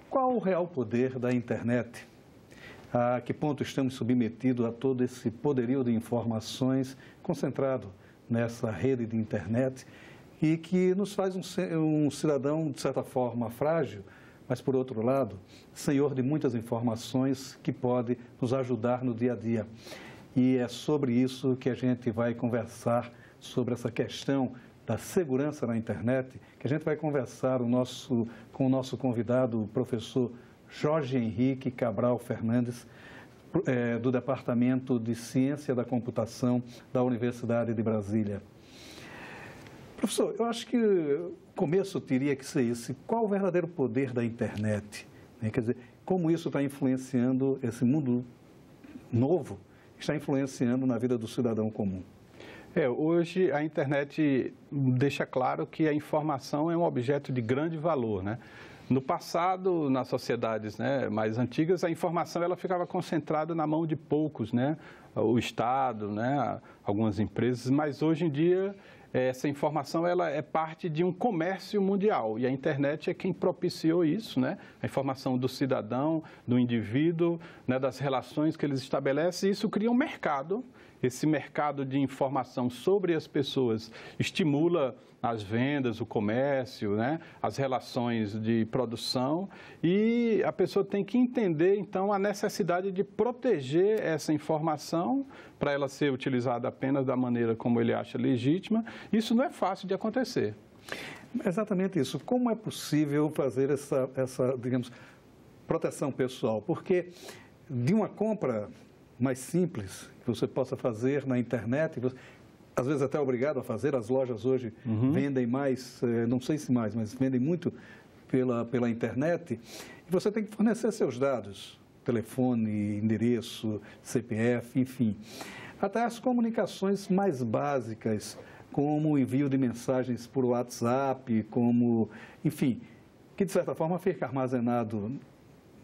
Qual o real poder da internet? A que ponto estamos submetidos a todo esse poderio de informações concentrado nessa rede de internet e que nos faz um cidadão, de certa forma, frágil, mas, por outro lado, senhor de muitas informações que pode nos ajudar no dia a dia. E é sobre isso que a gente vai conversar, sobre essa questão da segurança na internet, que a gente vai conversar com o nosso convidado, o professor Jorge Henrique Cabral Fernandes, do Departamento de Ciência da Computação da Universidade de Brasília. Professor, eu acho que o começo teria que ser esse. Qual o verdadeiro poder da internet? Quer dizer, como isso está influenciando esse mundo novo, está influenciando na vida do cidadão comum? Hoje a internet deixa claro que a informação é um objeto de grande valor, né? No passado, nas sociedades, né, mais antigas, a informação ela ficava concentrada na mão de poucos, né? O Estado, né, algumas empresas, mas hoje em dia essa informação ela é parte de um comércio mundial e a internet é quem propiciou isso, né? A informação do cidadão, do indivíduo, né, das relações que eles estabelecem, e isso cria um mercado. Esse mercado de informação sobre as pessoas estimula as vendas, o comércio, né, as relações de produção, e a pessoa tem que entender, então, a necessidade de proteger essa informação para ela ser utilizada apenas da maneira como ele acha legítima. Isso não é fácil de acontecer. Exatamente isso. Como é possível fazer essa digamos, proteção pessoal? Porque de uma compra mais simples que você possa fazer na internet, às vezes até obrigado a fazer, as lojas hoje vendem mais, não sei se mais, mas vendem muito pela internet, e você tem que fornecer seus dados, telefone, endereço, CPF, enfim. Até as comunicações mais básicas, como o envio de mensagens por WhatsApp, como, enfim, que de certa forma fica armazenado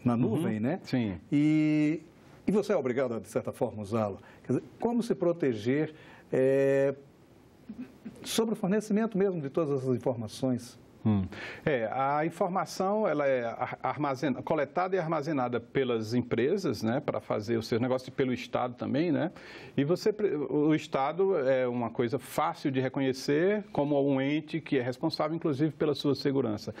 na nuvem, né? Sim. E você é obrigado a, de certa forma, usá-lo. Quer dizer, como se proteger sobre o fornecimento mesmo de todas essas informações? A informação ela é coletada e armazenada pelas empresas, né, para fazer os seus negócios, e pelo Estado também, né? E o Estado é uma coisa fácil de reconhecer como um ente que é responsável, inclusive, pela sua segurança.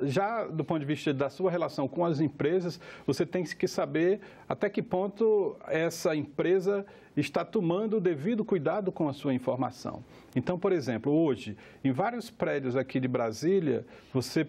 Já do ponto de vista da sua relação com as empresas, você tem que saber até que ponto essa empresa está tomando o devido cuidado com a sua informação. Então, por exemplo, hoje, em vários prédios aqui de Brasília,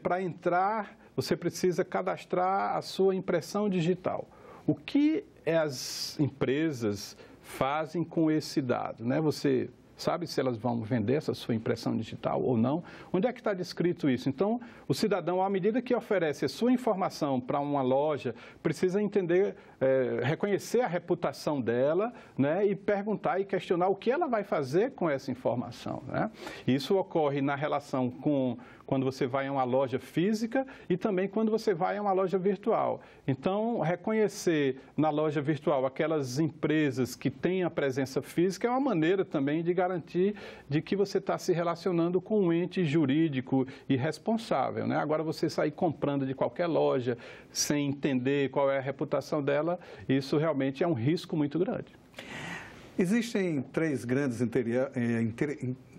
para entrar, você precisa cadastrar a sua impressão digital. O que as empresas fazem com esse dado, né? Você sabe se elas vão vender essa sua impressão digital ou não? Onde é que está descrito isso? Então, o cidadão, à medida que oferece a sua informação para uma loja, precisa entender, reconhecer a reputação dela, né, e perguntar e questionar o que ela vai fazer com essa informação, né? Isso ocorre na relação quando você vai a uma loja física e também quando você vai a uma loja virtual. Então, reconhecer na loja virtual aquelas empresas que têm a presença física é uma maneira também de garantir de que você está se relacionando com um ente jurídico e responsável, né? Agora, você sair comprando de qualquer loja sem entender qual é a reputação dela, isso realmente é um risco muito grande. Existem três grandes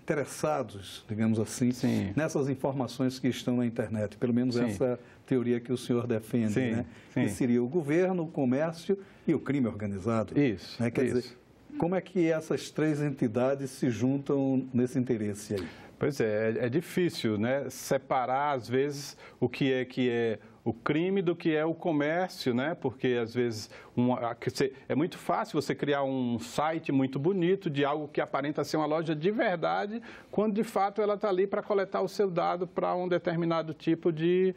interessados, digamos assim, Sim. nessas informações que estão na internet, pelo menos Sim. essa teoria que o senhor defende, Sim. né? Sim. Que seria o governo, o comércio e o crime organizado. Isso, né? Quer isso. dizer, como é que essas três entidades se juntam nesse interesse aí? Pois é difícil, né, separar, às vezes, o que é o crime do que é o comércio, né? Porque, às vezes, é muito fácil você criar um site muito bonito de algo que aparenta ser uma loja de verdade, quando, de fato, ela está ali para coletar o seu dado para um determinado tipo de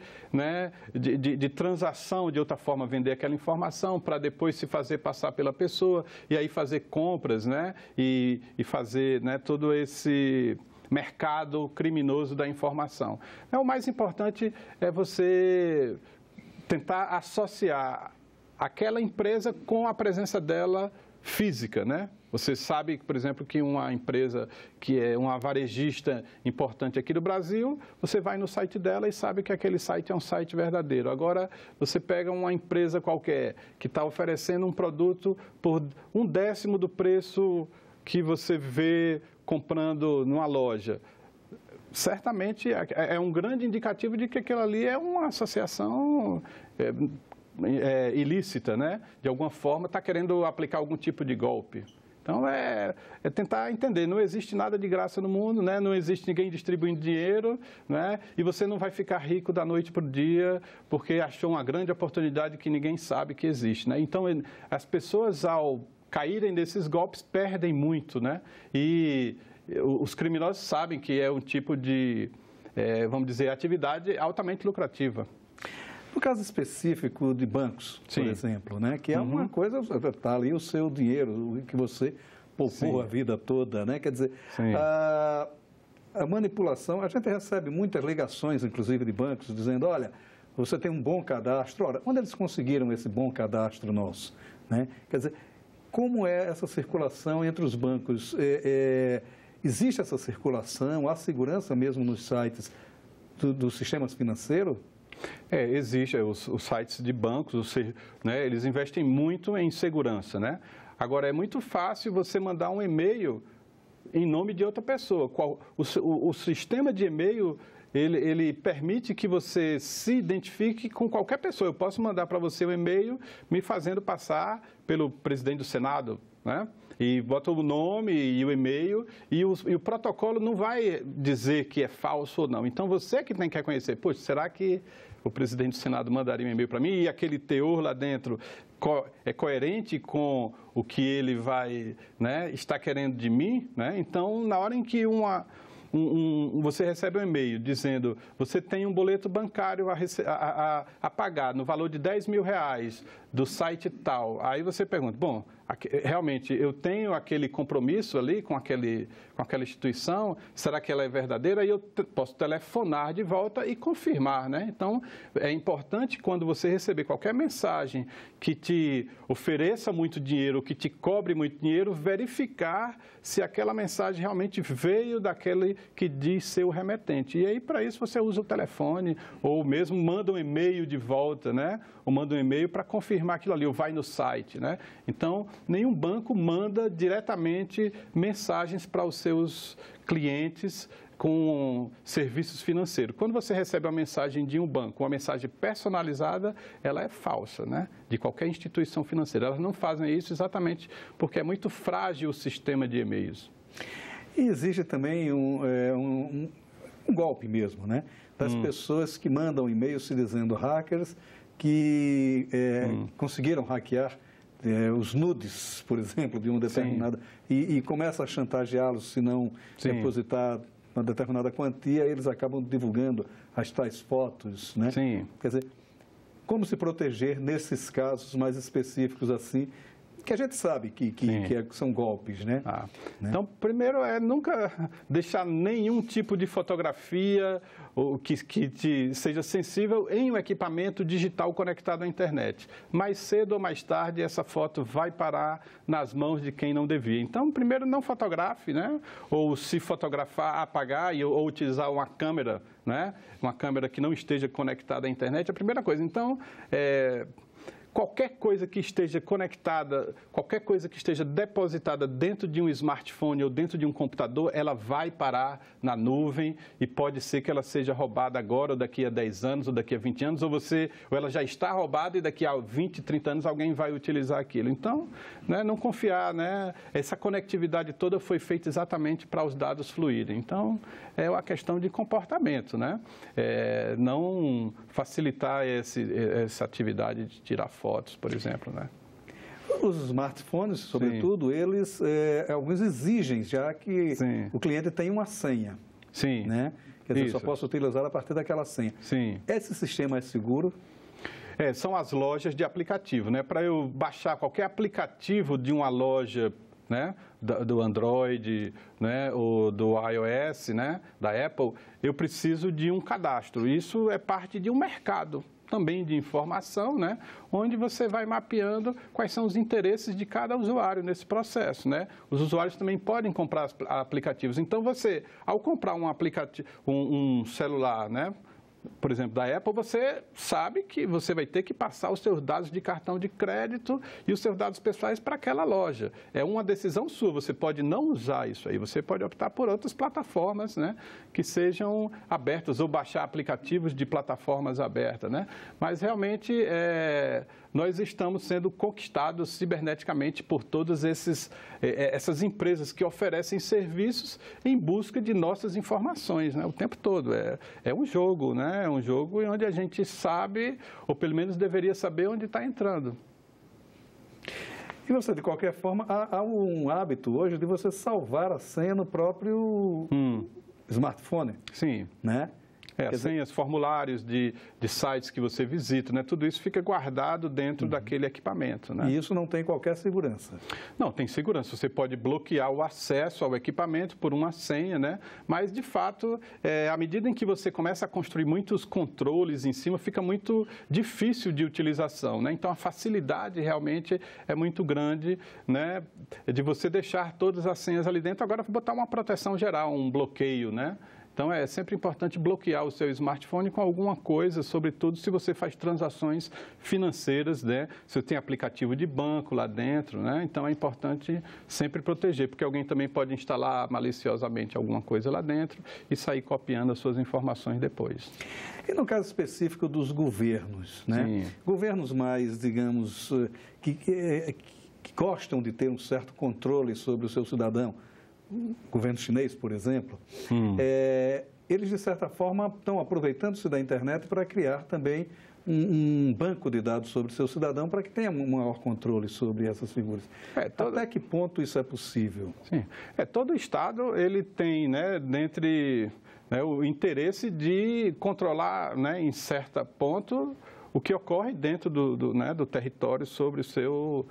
transação, de outra forma, vender aquela informação para depois se fazer passar pela pessoa e aí fazer compras, né? E fazer, né, todo esse mercado criminoso da informação. O mais importante é você tentar associar aquela empresa com a presença dela física, né? Você sabe, por exemplo, que uma empresa que é uma varejista importante aqui do Brasil, você vai no site dela e sabe que aquele site é um site verdadeiro. Agora, você pega uma empresa qualquer que está oferecendo um produto por 1/10 do preço que você vê comprando numa loja. Certamente é um grande indicativo de que aquilo ali é uma associação ilícita, né? De alguma forma está querendo aplicar algum tipo de golpe. Então, é tentar entender, não existe nada de graça no mundo, né? Não existe ninguém distribuindo dinheiro, né? E você não vai ficar rico da noite para o dia porque achou uma grande oportunidade que ninguém sabe que existe, né? Então, as pessoas, ao caírem desses golpes, perdem muito, né? E os criminosos sabem que é um tipo de, vamos dizer, atividade altamente lucrativa. No caso específico de bancos, por exemplo, né, que é uma coisa, está ali o seu dinheiro, o que você poupou a vida toda, né? Quer dizer, a manipulação, a gente recebe muitas ligações, inclusive de bancos, dizendo, olha, você tem um bom cadastro. Ora, onde eles conseguiram esse bom cadastro nosso? Né? Quer dizer, como é essa circulação entre os bancos? Existe essa circulação, há segurança mesmo nos sites dos sistemas financeiros? Existe. Os sites de bancos, né, eles investem muito em segurança, né? Agora, é muito fácil você mandar um e-mail em nome de outra pessoa. O sistema de e-mail, ele permite que você se identifique com qualquer pessoa. Eu posso mandar para você um e-mail me fazendo passar pelo presidente do Senado, né? E bota o nome e o e-mail e o protocolo não vai dizer que é falso ou não. Então, você que tem que reconhecer, poxa, será que o presidente do Senado mandaria um e-mail para mim e aquele teor lá dentro é coerente com o que ele vai, né, estar querendo de mim? Né? Então, na hora em que você recebe um e-mail dizendo você tem um boleto bancário a pagar no valor de R$10.000 do site tal, aí você pergunta, bom, realmente eu tenho aquele compromisso ali com aquela instituição, será que ela é verdadeira? E eu posso telefonar de volta e confirmar, né? Então, é importante quando você receber qualquer mensagem que te ofereça muito dinheiro, que te cobre muito dinheiro, verificar se aquela mensagem realmente veio daquele que diz ser o remetente. E aí, para isso, você usa o telefone ou mesmo manda um e-mail de volta, né? Ou manda um e-mail para confirmar aquilo ali, ou vai no site, né? Então, nenhum banco manda diretamente mensagens para os seus clientes com serviços financeiros. Quando você recebe uma mensagem de um banco, uma mensagem personalizada, ela é falsa, né? De qualquer instituição financeira. Elas não fazem isso exatamente porque é muito frágil o sistema de e-mails. E existe também um golpe mesmo, né? Das pessoas que mandam e-mails se dizendo hackers que conseguiram hackear os nudes, por exemplo, de uma determinada... E começa a chantageá-los se não depositar uma determinada quantia, eles acabam divulgando as tais fotos, né? Sim. Quer dizer, como se proteger nesses casos mais específicos assim, que a gente sabe que são golpes, né? Né? Então, primeiro nunca deixar nenhum tipo de fotografia ou que te seja sensível em um equipamento digital conectado à internet. Mais cedo ou mais tarde, essa foto vai parar nas mãos de quem não devia. Então, primeiro, não fotografe, né? Ou se fotografar, apagar ou utilizar uma câmera, né? Uma câmera que não esteja conectada à internet, é a primeira coisa. Então, qualquer coisa que esteja conectada, qualquer coisa que esteja depositada dentro de um smartphone ou dentro de um computador, ela vai parar na nuvem e pode ser que ela seja roubada agora ou daqui a 10 anos ou daqui a 20 anos, ou ela já está roubada e daqui a 20, 30 anos alguém vai utilizar aquilo. Então, né, não confiar, né? Essa conectividade toda foi feita exatamente para os dados fluírem. Então, é uma questão de comportamento, né? Não facilitar essa atividade de tirar fotos, por exemplo, né? Os smartphones, sobretudo, eles, alguns exigem já que o cliente tenha uma senha. Sim. Né? Quer dizer, só posso utilizar a partir daquela senha. Sim. Esse sistema é seguro? São as lojas de aplicativo, né? Para eu baixar qualquer aplicativo de uma loja né, do Android, né, ou do iOS, né, da Apple, eu preciso de um cadastro. Isso é parte de um mercado também de informação, né, onde você vai mapeando quais são os interesses de cada usuário nesse processo, né? Os usuários também podem comprar aplicativos. Então, você, ao comprar um aplicativo, um celular, né, por exemplo, da Apple, você sabe que você vai ter que passar os seus dados de cartão de crédito e os seus dados pessoais para aquela loja. É uma decisão sua, você pode não usar isso aí, você pode optar por outras plataformas, né, que sejam abertas ou baixar aplicativos de plataformas abertas, né? Mas realmente nós estamos sendo conquistados ciberneticamente por todas essas empresas que oferecem serviços em busca de nossas informações, né, o tempo todo. É um jogo, né? É um jogo onde a gente sabe, ou pelo menos deveria saber, onde está entrando. E você, de qualquer forma, há um hábito hoje de você salvar a senha no próprio smartphone. Sim. Né? Senhas, formulários de sites que você visita, né? Tudo isso fica guardado dentro daquele equipamento, né? E isso não tem qualquer segurança? Não, tem segurança. Você pode bloquear o acesso ao equipamento por uma senha, né? Mas, de fato, à medida em que você começa a construir muitos controles em cima, fica muito difícil de utilização, né? Então, a facilidade realmente é muito grande, né, de você deixar todas as senhas ali dentro. Agora, botar uma proteção geral, um bloqueio, né? Então, é sempre importante bloquear o seu smartphone com alguma coisa, sobretudo se você faz transações financeiras, né? Se você tem aplicativo de banco lá dentro, né? Então, é importante sempre proteger, porque alguém também pode instalar maliciosamente alguma coisa lá dentro e sair copiando as suas informações depois. E no caso específico dos governos, né? Sim. Governos mais, digamos, que gostam de ter um certo controle sobre o seu cidadão, o governo chinês, por exemplo, eles, de certa forma, estão aproveitando-se da internet para criar também um banco de dados sobre o seu cidadão para que tenha um maior controle sobre essas figuras. Até que ponto isso é possível? Sim. Todo Estado ele tem, né, dentre, né, o interesse de controlar, né, em certo ponto, o que ocorre dentro do território sobre o seu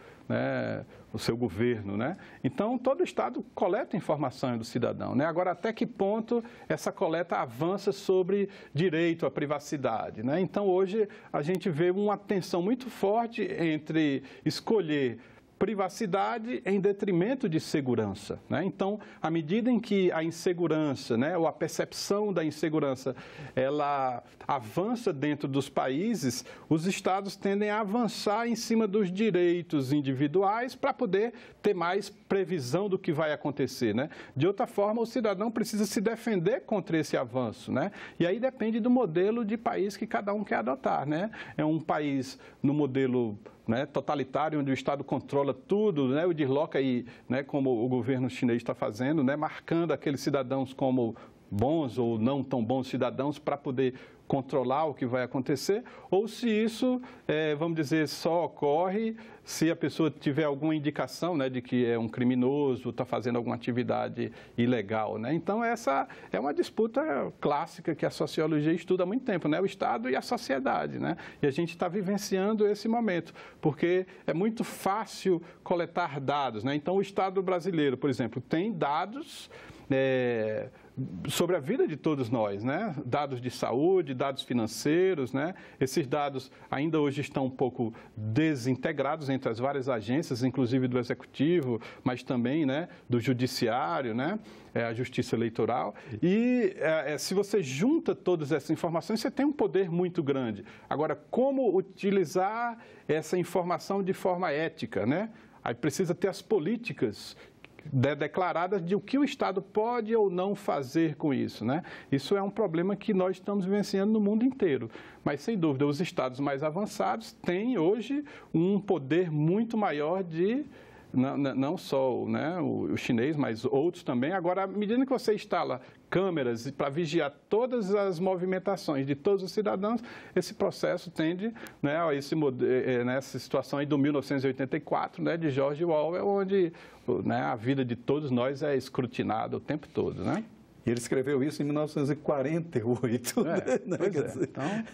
governo, né? Então, todo Estado coleta informação do cidadão, né? Agora, até que ponto essa coleta avança sobre direito à privacidade, né? Então, hoje, a gente vê uma tensão muito forte entre escolher privacidade em detrimento de segurança, né? Então, à medida em que a insegurança, né, ou a percepção da insegurança, ela avança dentro dos países, os estados tendem a avançar em cima dos direitos individuais para poder ter mais previsão do que vai acontecer, né? De outra forma, o cidadão precisa se defender contra esse avanço, né? E aí depende do modelo de país que cada um quer adotar, né? É um país no modelo, né, totalitário, onde o Estado controla tudo, né, o desloca aí, né, como o governo chinês está fazendo, né, marcando aqueles cidadãos como bons ou não tão bons cidadãos para poder controlar o que vai acontecer, ou se isso, vamos dizer, só ocorre se a pessoa tiver alguma indicação, né, de que é um criminoso, está fazendo alguma atividade ilegal, né? Então, essa é uma disputa clássica que a sociologia estuda há muito tempo, né? O Estado e a sociedade, né? E a gente está vivenciando esse momento, porque é muito fácil coletar dados, né? Então, o Estado brasileiro, por exemplo, tem dados sobre a vida de todos nós, né? Dados de saúde, dados financeiros, né? Esses dados ainda hoje estão um pouco desintegrados entre as várias agências, inclusive do Executivo, mas também, né, do Judiciário, né? A Justiça Eleitoral. E se você junta todas essas informações, você tem um poder muito grande. Agora, como utilizar essa informação de forma ética, né? Aí precisa ter as políticas declaradas de o que o Estado pode ou não fazer com isso, né? Isso é um problema que nós estamos vivenciando no mundo inteiro. Mas, sem dúvida, os Estados mais avançados têm hoje um poder muito maior de, não só, né, o chinês, mas outros também. Agora, à medida que você instala câmeras para vigiar todas as movimentações de todos os cidadãos, esse processo tende, né, a nessa situação aí do 1984, né, de George Orwell, onde, né, a vida de todos nós é escrutinada o tempo todo, né? E ele escreveu isso em 1948. Né? Então...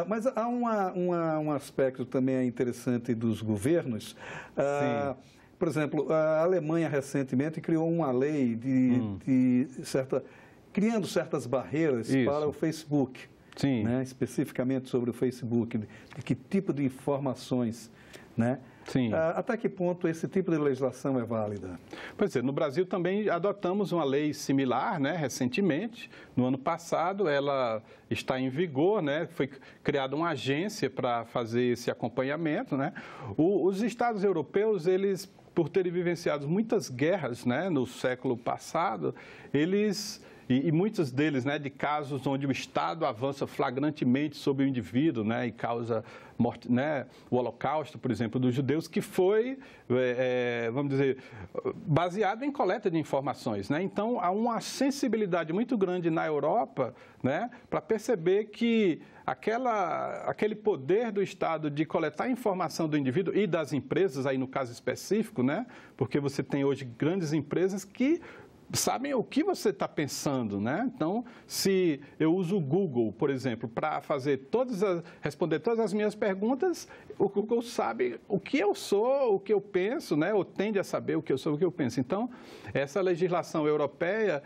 mas há um aspecto também interessante dos governos, por exemplo, a Alemanha recentemente criou uma lei criando certas barreiras para o Facebook. Sim. Né, especificamente sobre o Facebook, de que tipo de informações, né? Sim. Até que ponto esse tipo de legislação é válida? Pois é, no Brasil também adotamos uma lei similar, né, recentemente. No ano passado, ela está em vigor, né, foi criada uma agência para fazer esse acompanhamento, né. Os Estados europeus, eles, por terem vivenciado muitas guerras, né, no século passado, eles... E muitos deles, né, de casos onde o Estado avança flagrantemente sobre o indivíduo, né, e causa morte, né, o Holocausto, por exemplo, dos judeus, que foi, vamos dizer, baseado em coleta de informações, né? Então, há uma sensibilidade muito grande na Europa, né, para perceber que aquele poder do Estado de coletar informação do indivíduo e das empresas, aí no caso específico, né, porque você tem hoje grandes empresas que sabem o que você está pensando, né? Então, se eu uso o Google, por exemplo, para responder todas as minhas perguntas, o Google sabe o que eu sou, o que eu penso, né? Ou tende a saber o que eu sou, o que eu penso. Então, essa legislação europeia,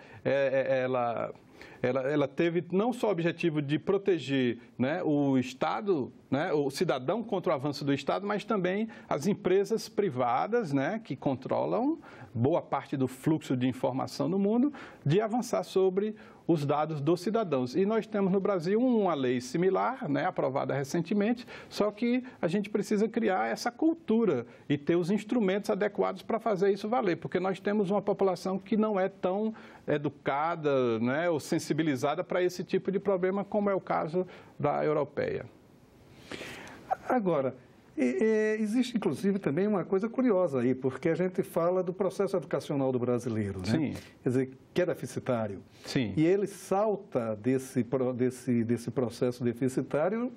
ela teve não só o objetivo de proteger, né, o Estado, né, o cidadão contra o avanço do Estado, mas também as empresas privadas, né, que controlam boa parte do fluxo de informação no mundo, de avançar sobre os dados dos cidadãos. E nós temos no Brasil uma lei similar, né, aprovada recentemente, só que a gente precisa criar essa cultura e ter os instrumentos adequados para fazer isso valer, porque nós temos uma população que não é tão educada, né, ou sensibilizada para esse tipo de problema, como é o caso da europeia. Agora, existe inclusive também uma coisa curiosa aí, porque a gente fala do processo educacional do brasileiro, né? Sim. Quer dizer, que é deficitário. Sim. E ele salta desse processo deficitário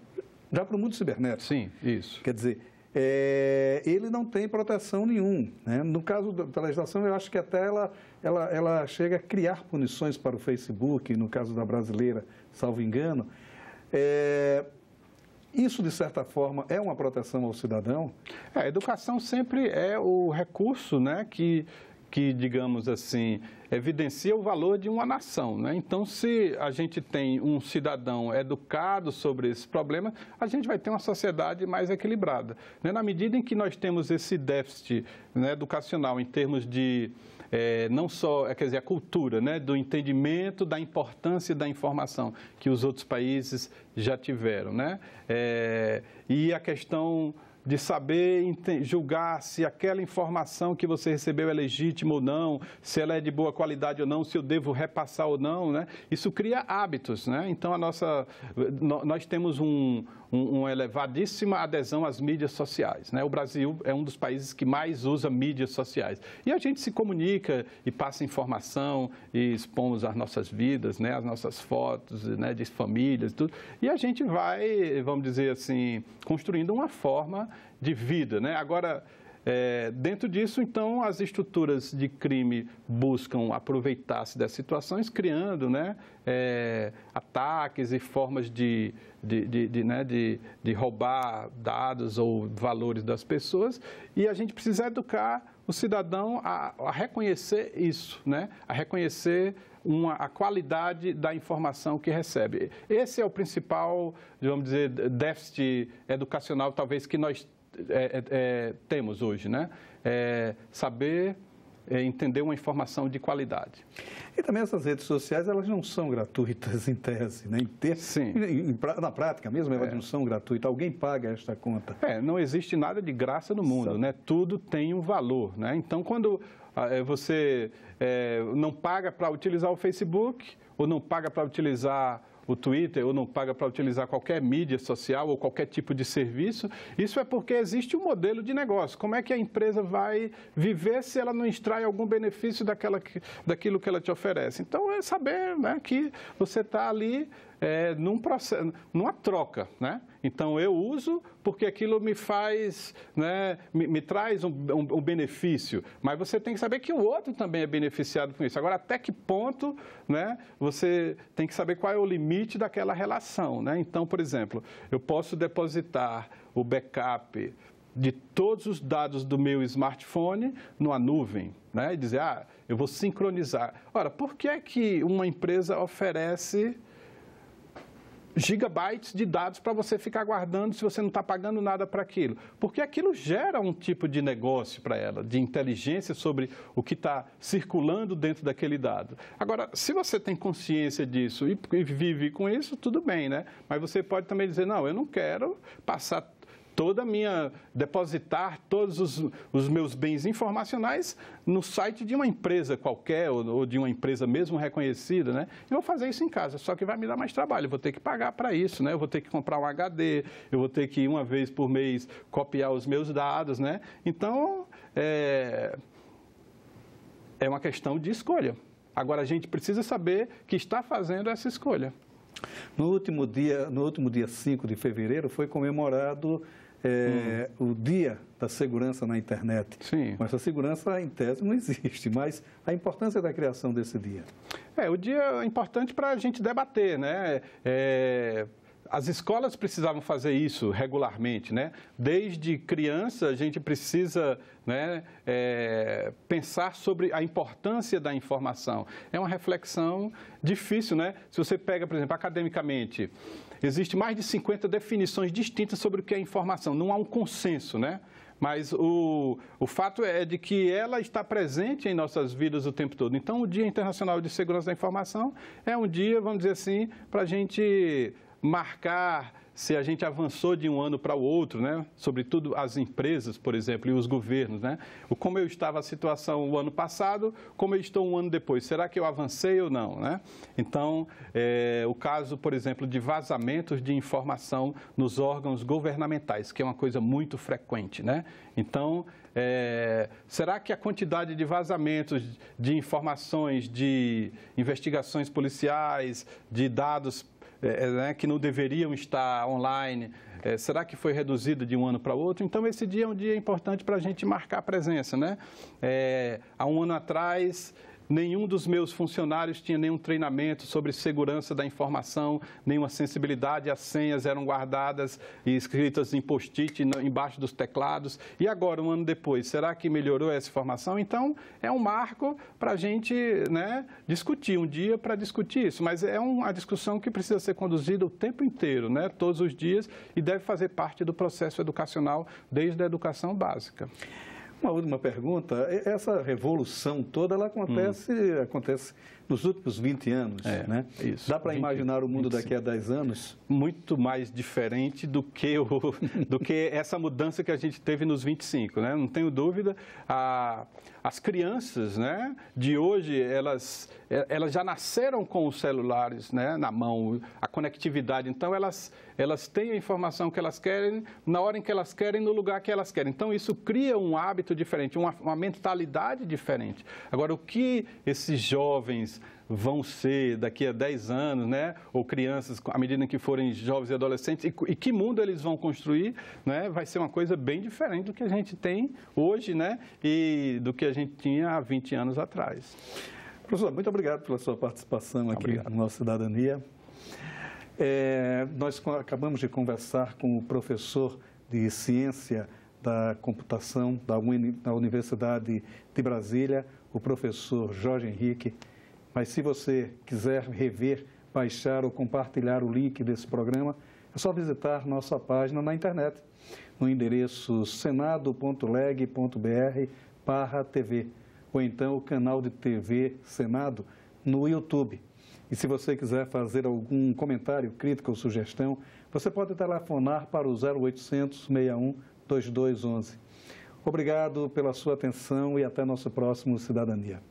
já para o mundo cibernético. Sim, isso. Quer dizer, ele não tem proteção nenhuma, né? No caso da legislação, eu acho que até ela chega a criar punições para o Facebook, no caso da brasileira, salvo engano. Isso, de certa forma, é uma proteção ao cidadão? A educação sempre é o recurso, né, que, digamos assim, evidencia o valor de uma nação, né? Então, se a gente tem um cidadão educado sobre esse problema, a gente vai ter uma sociedade mais equilibrada, né? Na medida em que nós temos esse déficit, né, educacional em termos de não só, quer dizer, a cultura, né, do entendimento da importância da informação que os outros países já tiveram, né? E a questão de saber julgar se aquela informação que você recebeu é legítima ou não, se ela é de boa qualidade ou não, se eu devo repassar ou não, né? Isso cria hábitos, né? Então, nós temos uma elevadíssima adesão às mídias sociais, né? O Brasil é um dos países que mais usa mídias sociais. E a gente se comunica e passa informação e expomos as nossas vidas, né? As nossas fotos, né? De famílias, tudo. E a gente vai, vamos dizer assim, construindo uma forma de vida, né? Agora, dentro disso, então, as estruturas de crime buscam aproveitar-se das situações, criando, né, ataques e formas de roubar dados ou valores das pessoas, e a gente precisa educar o cidadão a reconhecer isso, né, a reconhecer a qualidade da informação que recebe. Esse é o principal, vamos dizer, déficit educacional, talvez, que nós temos hoje, né? Saber entender uma informação de qualidade. E também essas redes sociais, elas não são gratuitas em tese, né? Sim. Na prática mesmo, elas não são gratuitas. Alguém paga esta conta. Não existe nada de graça no mundo, né? Tudo tem um valor, né? Então, quando você não paga para utilizar o Facebook, ou não paga para utilizar o Twitter, ou não paga para utilizar qualquer mídia social ou qualquer tipo de serviço, isso é porque existe um modelo de negócio. Como é que a empresa vai viver se ela não extrai algum benefício daquilo que ela te oferece? Então, é saber, né, que você está ali num processo, numa troca, né? Então, eu uso porque aquilo me faz, né, me traz um benefício, mas você tem que saber que o outro também é beneficiado com isso. Agora, até que ponto, né, você tem que saber qual é o limite daquela relação, né? Então, por exemplo, eu posso depositar o backup de todos os dados do meu smartphone numa nuvem, né? E dizer, eu vou sincronizar. Ora, por que é que uma empresa oferece gigabytes de dados para você ficar guardando se você não está pagando nada para aquilo? Porque aquilo gera um tipo de negócio para ela, de inteligência sobre o que está circulando dentro daquele dado. Agora, se você tem consciência disso e vive com isso, tudo bem, né? Mas você pode também dizer, não, eu não quero passar depositar todos os meus bens informacionais no site de uma empresa qualquer ou de uma empresa mesmo reconhecida, né? Eu vou fazer isso em casa, só que vai me dar mais trabalho, eu vou ter que pagar para isso, né? Eu vou ter que comprar um HD, eu vou ter que, uma vez por mês, copiar os meus dados, né? Então, é uma questão de escolha. Agora, a gente precisa saber que está fazendo essa escolha. No último dia 5 de fevereiro, foi comemorado o Dia da Segurança na Internet. Sim. Mas a segurança, em tese, não existe, mas a importância da criação desse dia. O dia é importante para a gente debater, né? As escolas precisavam fazer isso regularmente, né? Desde criança, a gente precisa, né, pensar sobre a importância da informação. É uma reflexão difícil, né? Se você pega, por exemplo, academicamente, existe mais de 50 definições distintas sobre o que é informação. Não há um consenso, né? Mas o fato é de que ela está presente em nossas vidas o tempo todo. Então, o Dia Internacional de Segurança da Informação é um dia, vamos dizer assim, para a gente marcar se a gente avançou de um ano para o outro, né? Sobretudo as empresas, por exemplo, e os governos, né? Como eu estava a situação o ano passado, como eu estou um ano depois. Será que eu avancei ou não, né? Então, o caso, por exemplo, de vazamentos de informação nos órgãos governamentais, que é uma coisa muito frequente, né? Então, será que a quantidade de vazamentos de informações, de investigações policiais, de dados que não deveriam estar online, será que foi reduzido de um ano para o outro? Então, esse dia é um dia importante para a gente marcar a presença, né? Há um ano atrás, nenhum dos meus funcionários tinha nenhum treinamento sobre segurança da informação, nenhuma sensibilidade, as senhas eram guardadas e escritas em post-it embaixo dos teclados. E agora, um ano depois, será que melhorou essa informação? Então, é um marco para a gente, né, discutir, um dia para discutir isso. Mas é uma discussão que precisa ser conduzida o tempo inteiro, né, todos os dias, e deve fazer parte do processo educacional desde a educação básica. Uma última pergunta. Essa revolução toda, ela acontece nos últimos 20 anos, né? Isso. Dá para imaginar o mundo 25. Daqui a 10 anos? Muito mais diferente do que essa mudança que a gente teve nos 25, né? Não tenho dúvida. As crianças, né, de hoje, elas já nasceram com os celulares, né, na mão, a conectividade. Então, elas têm a informação que elas querem, na hora em que elas querem, no lugar que elas querem. Então, isso cria um hábito diferente, uma mentalidade diferente. Agora, o que esses jovens vão ser daqui a 10 anos, né? Ou crianças, à medida que forem jovens e adolescentes, e que mundo eles vão construir, né? Vai ser uma coisa bem diferente do que a gente tem hoje, né? E do que a gente tinha há 20 anos atrás. Professor, muito obrigado pela sua participação aqui no nosso Cidadania. Nós acabamos de conversar com o professor de Ciência da Computação da Universidade de Brasília, o professor Jorge Henrique. Mas se você quiser rever, baixar ou compartilhar o link desse programa, é só visitar nossa página na internet, no endereço senado.leg.br/TV, ou então o canal de TV Senado no YouTube. E se você quiser fazer algum comentário, crítica ou sugestão, você pode telefonar para o 0800 61 2211. Obrigado pela sua atenção e até nosso próximo Cidadania.